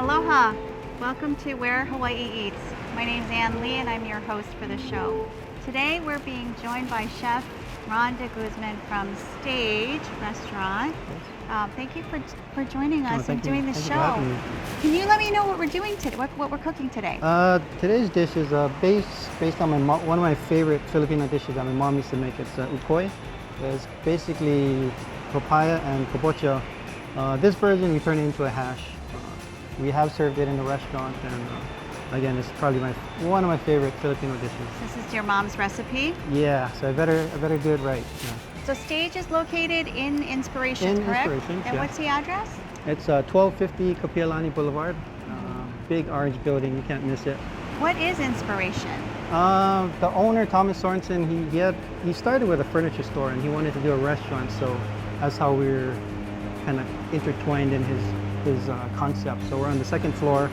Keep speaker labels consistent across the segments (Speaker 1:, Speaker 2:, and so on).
Speaker 1: Aloha! Welcome to Where Hawaii Eats. My name's Ann Lee and I'm your host for the show. Today we're being joined by Chef Ron De Guzman from Stage Restaurant. Thank you for joining us and doing the show. Can you let me know what we're doing today, what we're cooking today?
Speaker 2: Today's dish is based on one of my favorite Filipino dishes that my mom used to make. It's Ukoy. It's basically papaya and kabocha. This version we turn it into a hash. We have served it in the restaurant, and again, it's probably one of my favorite Filipino dishes.
Speaker 1: This is your mom's recipe?
Speaker 2: Yeah, so I better do it right. Yeah.
Speaker 1: So Stage is located in Inspiration, correct?
Speaker 2: Inspiration,
Speaker 1: and
Speaker 2: yeah.
Speaker 1: what's the address?
Speaker 2: It's 1250 Kapiolani Boulevard. Big orange building, you can't miss it.
Speaker 1: What is Inspiration?
Speaker 2: The owner, Thomas Sorensen, he started with a furniture store and he wanted to do a restaurant, so that's how we're kind of intertwined in his concept. So we're on the second floor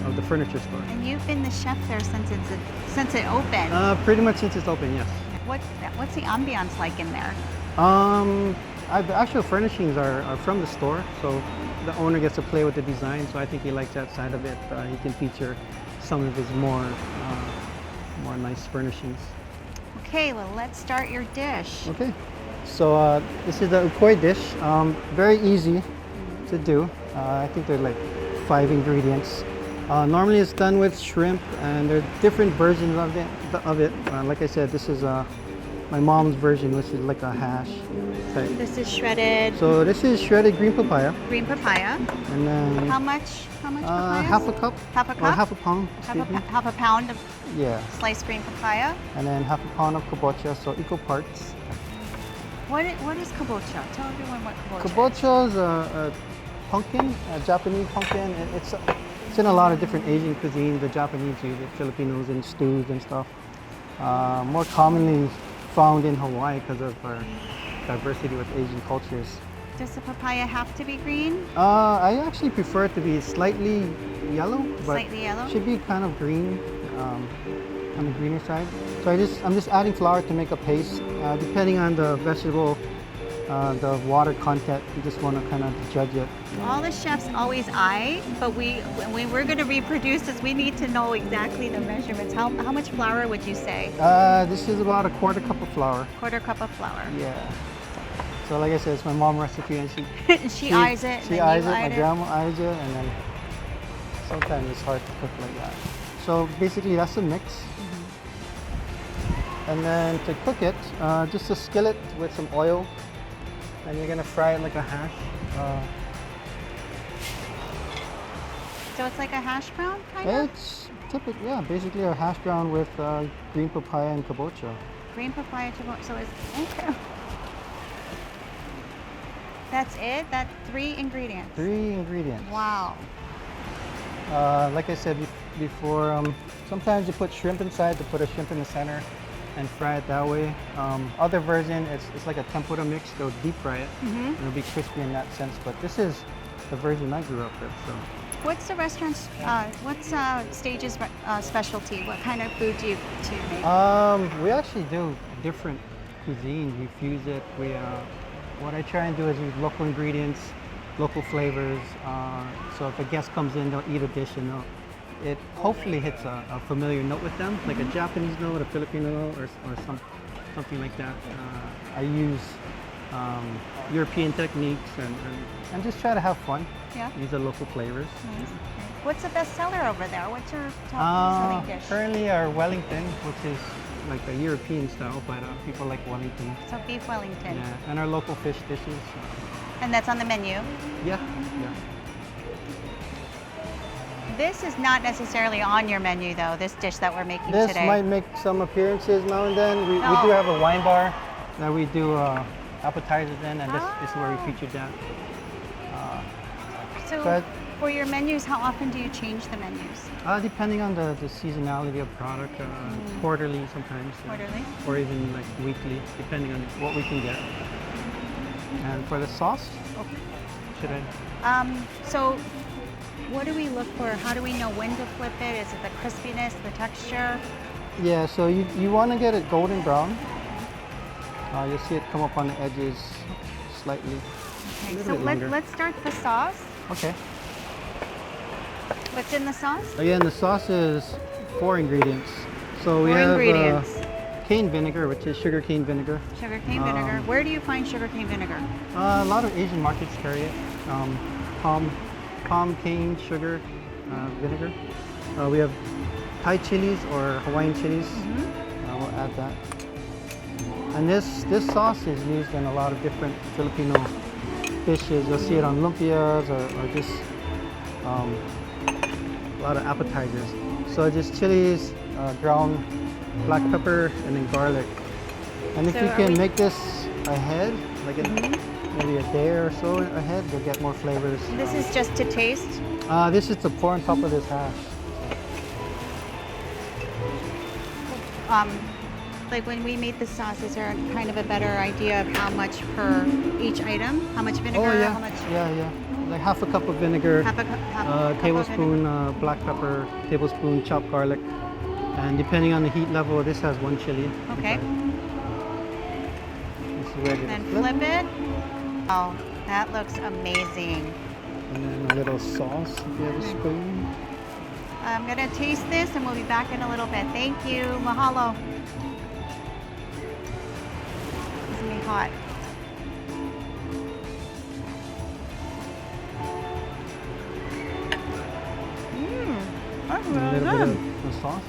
Speaker 2: of the furniture store.
Speaker 1: And you've been the chef there since it opened?
Speaker 2: Pretty much since it's open, yes.
Speaker 1: What's the ambiance like in there?
Speaker 2: The actual furnishings are from the store, so the owner gets to play with the design, so I think he likes that side of it. He can feature some of his more nice furnishings.
Speaker 1: Okay, well let's start your dish.
Speaker 2: Okay, so this is the Ukoy dish. Very easy to do. I think there are like 5 ingredients. Normally it's done with shrimp, and there are different versions of it. Like I said, this is my mom's version, which is like a hash type.
Speaker 1: This is shredded.
Speaker 2: So this is shredded green papaya.
Speaker 1: Green papaya.
Speaker 2: And then
Speaker 1: how much papaya?
Speaker 2: half a cup.
Speaker 1: Half a cup?
Speaker 2: Or half a pound.
Speaker 1: Half a pound of sliced green papaya.
Speaker 2: And then half a pound of kabocha, so equal parts.
Speaker 1: What is kabocha? Tell everyone what kabocha is.
Speaker 2: Kabocha is a pumpkin, a Japanese pumpkin. It's in a lot of different Asian cuisines. The Japanese use it, Filipinos in stews and stuff. More commonly found in Hawaii because of our diversity with Asian cultures.
Speaker 1: Does the papaya have to be green?
Speaker 2: I actually prefer it to be slightly yellow, but
Speaker 1: slightly yellow?
Speaker 2: It should be kind of green, on the greener side. So I'm just adding flour to make a paste. Depending on the vegetable, the water content, you just want to kind of judge it.
Speaker 1: All the chefs always eye, but when we're going to reproduce this, we need to know exactly the measurements. How much flour would you say?
Speaker 2: This is about a quarter cup of flour.
Speaker 1: Quarter cup of flour.
Speaker 2: Yeah. So like I said, it's my mom's recipe, and
Speaker 1: she eyes it.
Speaker 2: She eyes it. My grandma eyes it, and then sometimes it's hard to cook like that. So basically, that's the mix. And then to cook it, just a skillet with some oil, and you're gonna fry it like a hash.
Speaker 1: So it's like a hash brown, kind of?
Speaker 2: It's typical, yeah, basically a hash brown with green papaya and kabocha.
Speaker 1: Green papaya, kabocha. So it's okay. That's it? That's 3 ingredients?
Speaker 2: 3 ingredients.
Speaker 1: Wow.
Speaker 2: Like I said before, sometimes you put shrimp inside to put a shrimp in the center and fry it that way. Other version, it's like a tempura mix. They'll deep fry it, and it'll be crispy in that sense. But this is the version I grew up with. So,
Speaker 1: what's the restaurant's? What's Stage's specialty? What kind of food do you make?
Speaker 2: We actually do different cuisine. We fuse it. What I try and do is use local ingredients, local flavors. So if a guest comes in, they'll eat a dish and it hopefully hits a familiar note with them, like a Japanese note, a Filipino note, or something like that. I use European techniques and just try to have fun.
Speaker 1: Yeah.
Speaker 2: Use the local flavors.
Speaker 1: Nice. What's the best seller over there? What's your top selling dish?
Speaker 2: Currently our Wellington, which is like a European style, but people like Wellington.
Speaker 1: So beef Wellington.
Speaker 2: Yeah, and our local fish dishes.
Speaker 1: And that's on the menu?
Speaker 2: Yeah.
Speaker 1: This is not necessarily on your menu, though, this dish that we're making
Speaker 2: today.
Speaker 1: This
Speaker 2: might make some appearances now and then. We do have a wine bar that we do appetizers in, and this is where we featured that.
Speaker 1: So for your menus, how often do you change the menus?
Speaker 2: Depending on the seasonality of product, quarterly sometimes.
Speaker 1: Quarterly?
Speaker 2: Or even like weekly, depending on what we can get. And for the sauce, should I?
Speaker 1: So what do we look for? How do we know when to flip it? Is it the crispiness, the texture?
Speaker 2: Yeah, so you want to get it golden brown. You'll see it come up on the edges slightly.
Speaker 1: Okay, so let's start the sauce.
Speaker 2: Okay.
Speaker 1: What's in the sauce?
Speaker 2: Again, the sauce is 4 ingredients. So we
Speaker 1: Four
Speaker 2: have
Speaker 1: ingredients.
Speaker 2: cane vinegar, which is sugar cane vinegar.
Speaker 1: Sugar cane vinegar. Where do you find sugar cane vinegar?
Speaker 2: A lot of Asian markets carry it. Palm cane sugar vinegar. We have Thai chilies or Hawaiian chilies. We'll add that. And this sauce is used in a lot of different Filipino dishes. You'll see it on lumpias or just a lot of appetizers. So just chilies, ground black pepper, and then garlic. And if
Speaker 1: So
Speaker 2: you
Speaker 1: are
Speaker 2: can
Speaker 1: we-
Speaker 2: make this ahead, like maybe a day or so ahead, you'll get more flavors.
Speaker 1: This is just to taste.
Speaker 2: This is to pour on top of this hash.
Speaker 1: Like when we made the sauce, is there kind of a better idea of how much per each item? How much vinegar?
Speaker 2: Oh yeah,
Speaker 1: How much?
Speaker 2: yeah. Like half a cup of vinegar,
Speaker 1: Half a cup of
Speaker 2: tablespoon
Speaker 1: vinegar?
Speaker 2: black pepper, tablespoon chopped garlic, and depending on the heat level, this has 1 chili.
Speaker 1: Okay.
Speaker 2: This is ready
Speaker 1: Then
Speaker 2: to flip.
Speaker 1: flip it. Oh, that looks amazing.
Speaker 2: And then a little sauce if you have a spoon.
Speaker 1: I'm gonna taste this and we'll be back in a little bit. Thank you. Mahalo. It's gonna be hot. That's
Speaker 2: And a
Speaker 1: really
Speaker 2: little bit
Speaker 1: good.
Speaker 2: of the sauce.